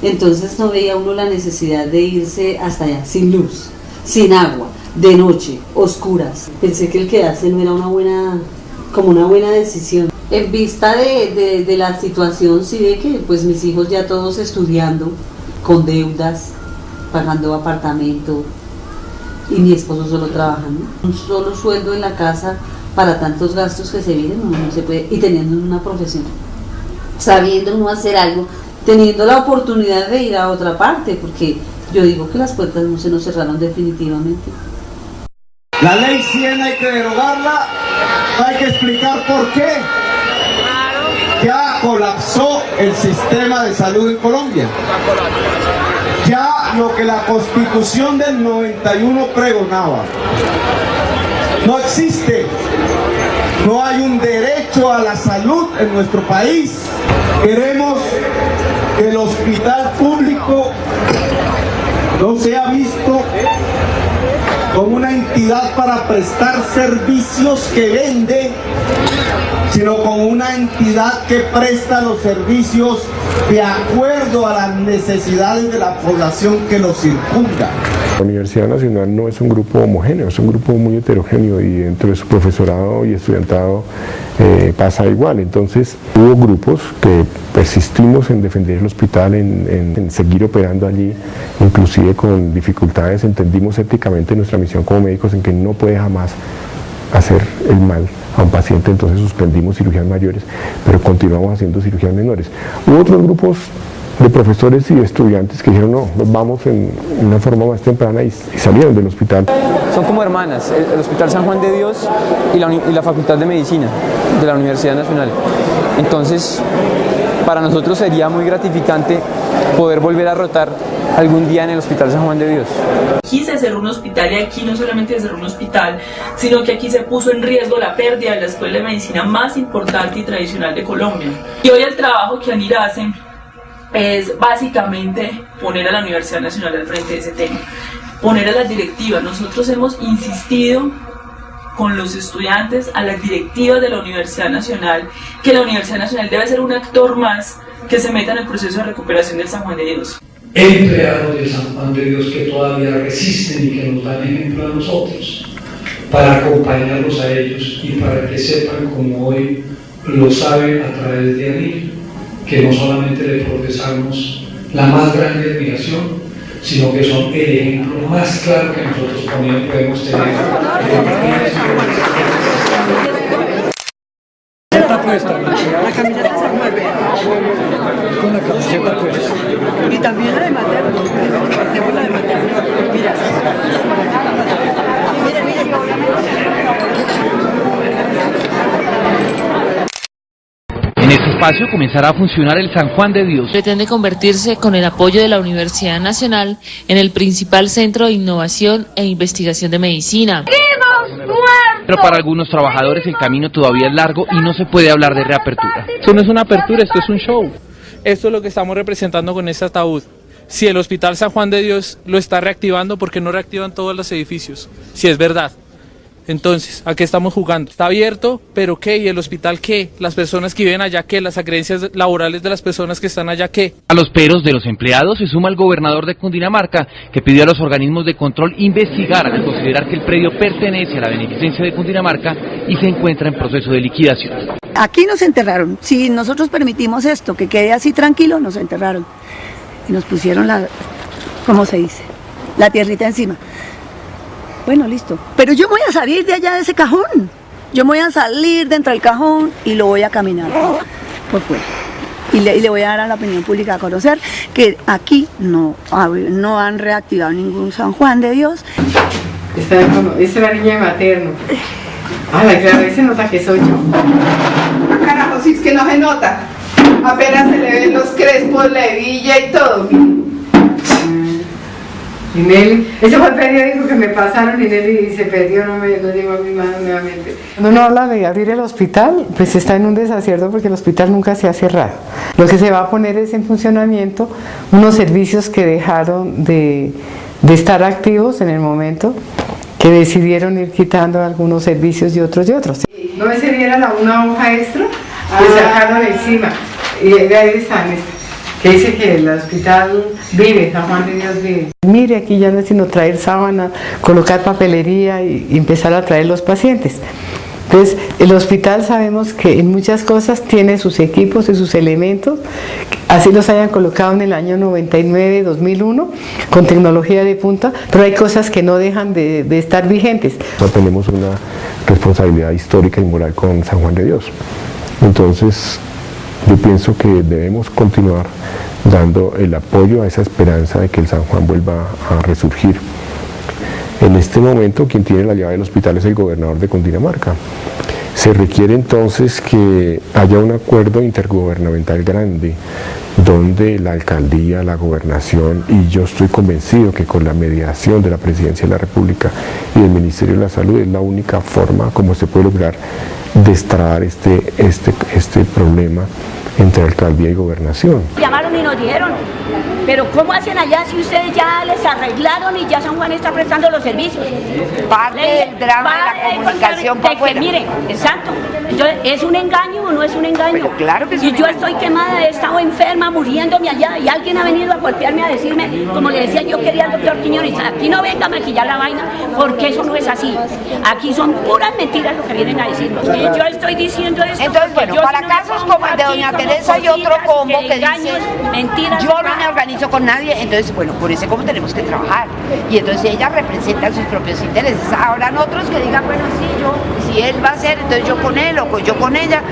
Entonces no veía uno la necesidad de irse hasta allá, sin luz, sin agua, de noche, oscuras. Pensé que el quedarse no era una buena decisión. En vista de la situación, sí, de que pues mis hijos ya todos estudiando, con deudas, pagando apartamento, y mi esposo solo trabajando. Un solo sueldo en la casa para tantos gastos que se vienen, no se puede, y teniendo una profesión, sabiendo uno hacer algo, teniendo la oportunidad de ir a otra parte, porque yo digo que las puertas no se nos cerraron definitivamente. La ley 100 hay que derogarla, hay que explicar por qué. Ya colapsó el sistema de salud en Colombia. Ya lo que la Constitución del 91 pregonaba no existe. No hay un derecho a la salud en nuestro país. Queremos que el hospital público no sea visto como una entidad para prestar servicios que vende, sino como una entidad que presta los servicios de acuerdo a las necesidades de la población que los circunda. La Universidad Nacional no es un grupo homogéneo, es un grupo muy heterogéneo y dentro de su profesorado y estudiantado pasa igual. Entonces hubo grupos que persistimos en defender el hospital, en seguir operando allí, inclusive con dificultades. Entendimos éticamente nuestra misión como médicos en que no puede jamás hacer el mal a un paciente, entonces suspendimos cirugías mayores, pero continuamos haciendo cirugías menores. Hubo otros grupos de profesores y de estudiantes que dijeron no, nos vamos en una forma más temprana y salieron del hospital. Son como hermanas, el Hospital San Juan de Dios y la Facultad de Medicina de la Universidad Nacional. Entonces, para nosotros sería muy gratificante poder volver a rotar algún día en el Hospital San Juan de Dios. Aquí se cerró un hospital y aquí no solamente se cerró un hospital, sino que aquí se puso en riesgo la pérdida de la escuela de medicina más importante y tradicional de Colombia. Y hoy el trabajo que ANIR hace es básicamente poner a la Universidad Nacional al frente de ese tema, poner a las directivas. Nosotros hemos insistido con los estudiantes, a las directivas de la Universidad Nacional, que la Universidad Nacional debe ser un actor más que se meta en el proceso de recuperación del San Juan de Dios. Empleados del San Juan de Dios que todavía resisten y que nos dan ejemplo a nosotros, para acompañarlos a ellos y para que sepan, como hoy lo saben a través de ANIR, que no solamente le profesamos la más grande admiración, sino que son el ejemplo más claro que nosotros podemos tener. La camiseta se mueve con la camiseta puesta. Y también la de materno. Tenemos la de materno. Mira. En este espacio comenzará a funcionar el San Juan de Dios. Pretende convertirse, con el apoyo de la Universidad Nacional, en el principal centro de innovación e investigación de medicina. Pero para algunos trabajadores el camino todavía es largo y no se puede hablar de reapertura. Esto no es una apertura, esto es un show. Esto es lo que estamos representando con este ataúd. Si el Hospital San Juan de Dios lo está reactivando, ¿por qué no reactivan todos los edificios? Si es verdad. Entonces, ¿a qué estamos jugando? Está abierto, pero ¿qué? ¿Y el hospital qué? ¿Las personas que viven allá qué? ¿Las acreencias laborales de las personas que están allá qué? A los peros de los empleados se suma el gobernador de Cundinamarca, que pidió a los organismos de control investigar al considerar que el predio pertenece a la beneficencia de Cundinamarca y se encuentra en proceso de liquidación. Aquí nos enterraron. Si nosotros permitimos esto, que quede así tranquilo, nos enterraron. Y nos pusieron ¿cómo se dice? La tierrita encima. Bueno, listo. Pero yo voy a salir de allá de ese cajón. Yo voy a salir dentro del cajón y lo voy a caminar por fuera. Y le voy a dar a la opinión pública a conocer que aquí no han reactivado ningún San Juan de Dios. Esa es la niña de materno. Claro, ahí se nota que soy yo. Carajo, si es que no se nota. Apenas se le ven los crespos, la hebilla y todo. Y Nelly, ese fue el periódico que me pasaron y Nelly se perdió, no me lo llegó a mi mano nuevamente. Cuando uno habla de abrir el hospital, pues está en un desacierto porque el hospital nunca se ha cerrado. Lo que se va a poner es en funcionamiento unos servicios que dejaron de estar activos en el momento, que decidieron ir quitando algunos servicios y otros. ¿No se viera una hoja extra? Le sacaron encima y de ahí están estas. que dice que el hospital vive, San Juan de Dios vive. Mire, aquí ya no es sino traer sábana, colocar papelería y empezar a traer los pacientes. Entonces, el hospital sabemos que en muchas cosas tiene sus equipos y sus elementos, así los hayan colocado en el año 99, 2001, con tecnología de punta, pero hay cosas que no dejan de estar vigentes. Tenemos una responsabilidad histórica y moral con San Juan de Dios. Entonces, yo pienso que debemos continuar dando el apoyo a esa esperanza de que el San Juan vuelva a resurgir. En este momento quien tiene la llave del hospital es el gobernador de Cundinamarca. Se requiere entonces que haya un acuerdo intergubernamental grande donde la alcaldía, la gobernación, y yo estoy convencido que con la mediación de la Presidencia de la República y del Ministerio de la Salud es la única forma como se puede lograr destrabar este problema entre alcaldía y gobernación. Llamaron y nos dijeron, pero ¿cómo hacen allá si ustedes ya les arreglaron y ya San Juan está prestando los servicios? Parte del drama de la comunicación para afuera. Mire, exacto, ¿es un engaño o no es un engaño? Pero claro que es un engaño. Estoy quemada, he estado enferma, muriéndome allá, y alguien ha venido a golpearme a decirme, como le decía, yo quería al doctor Quiñones, aquí no venga a maquillar la vaina, porque eso no es así. Aquí son puras mentiras lo que vienen a decirnos. Y yo estoy diciendo esto. Entonces, bueno, para casos como el de doña Teresa y otro combo que dice, mentiras, yo no me organizo con nadie, entonces, bueno, por ese combo tenemos que trabajar. Y entonces ella representa sus propios intereses. Habrán otros que digan, bueno, sí, si él va a hacer, entonces yo con él o yo con ella.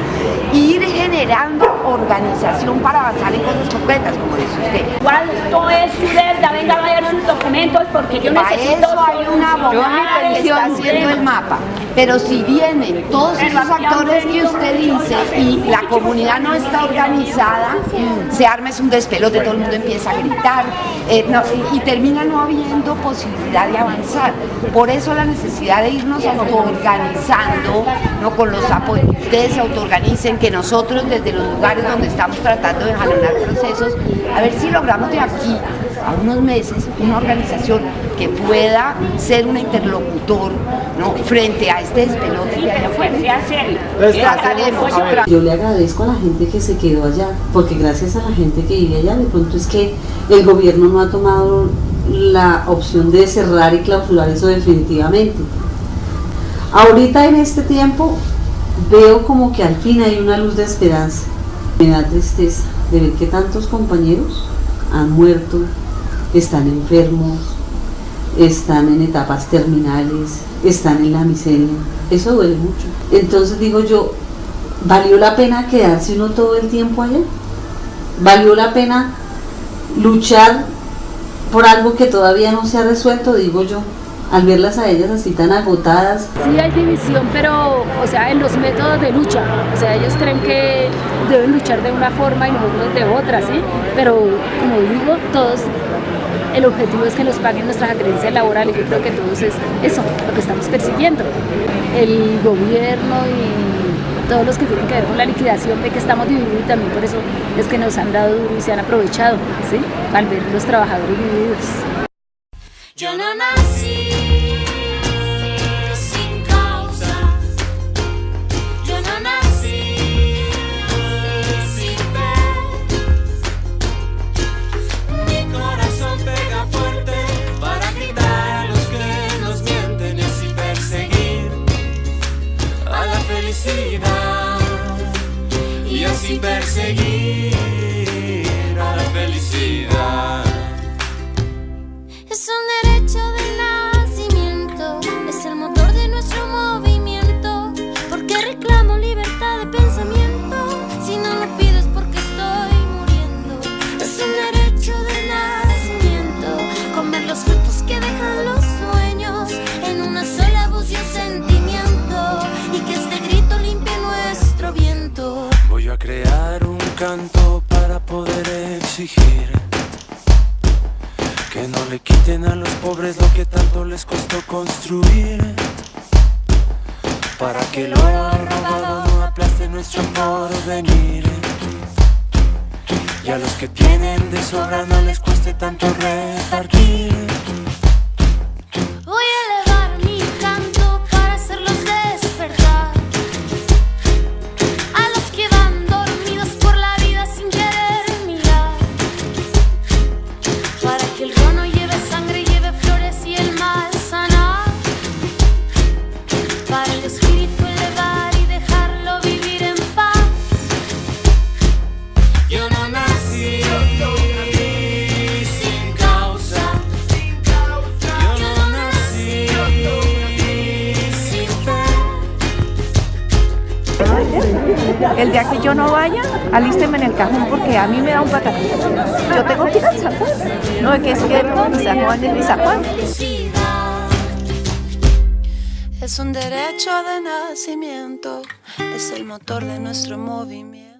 Ir generando organización para avanzar en cosas concretas, como dice usted. ¿Cuánto es su deuda? Venga a ver sus documentos, porque yo necesito... Eso hay una abogada que está haciendo el mapa. Pero si vienen todos esos actores que usted dice y la comunidad no está organizada, se arma es un despelote, todo el mundo empieza a gritar y termina no habiendo posibilidad de avanzar. Por eso la necesidad de irnos autoorganizando, ¿no? Con los apoyos, ustedes se autoorganicen, que nosotros desde los lugares donde estamos tratando de jalonar procesos, a ver si logramos de aquí a unos meses una organización que pueda ser un interlocutor, ¿no? Frente a este despelote que hay afuera. Yo le agradezco a la gente que se quedó allá, porque gracias a la gente que vive allá, de pronto es que el gobierno no ha tomado la opción de cerrar y clausurar eso definitivamente. Ahorita en este tiempo veo como que al fin hay una luz de esperanza. Me da tristeza de ver que tantos compañeros han muerto, están enfermos, están en etapas terminales, están en la miseria. Eso duele mucho. Entonces digo yo, ¿valió la pena quedarse uno todo el tiempo allá? ¿Valió la pena luchar por algo que todavía no se ha resuelto? Digo yo, al verlas a ellas así tan agotadas. Sí hay división, pero, o sea, en los métodos de lucha, o sea, ellos creen que deben luchar de una forma y nosotros de otra, ¿sí? Pero, como digo, todos, el objetivo es que nos paguen nuestras acreencias laborales. Yo creo que todos es eso, lo que estamos persiguiendo. El gobierno y todos los que tienen que ver con la liquidación de que estamos divididos, y también por eso es que nos han dado duro y se han aprovechado, ¿sí? Al ver los trabajadores divididos. Yo no nací sin causa, yo no nací sin fe. Mi corazón pega fuerte para gritar a los que nos mienten y así perseguir a la felicidad, y así perseguir a la felicidad. Es un derecho del nacimiento, es el motor de nuestro movimiento, porque reclamo libertad de pensamiento. Si no lo pido es porque estoy muriendo. Es un derecho del nacimiento, comer los frutos que dejan los sueños en una sola voz y un sentimiento, y que este grito limpie nuestro viento. Voy a crear un canto para poder exigir que no le quiten a los pobres lo que tanto les costó construir, para que lo robado no aplaste nuestro porvenir, y a los que tienen de sobra no les cueste tanto repartir. Voy a elevar mi canto para hacerlos despertar, a los que van dormidos por la vida sin querer mirar, El día que yo no vaya, alísteme en el cajón porque a mí me da un patatón. Yo tengo que ir al San Juan. No, es que no, ni San Juan ni San Juan. Es un derecho de nacimiento, es el motor de nuestro movimiento.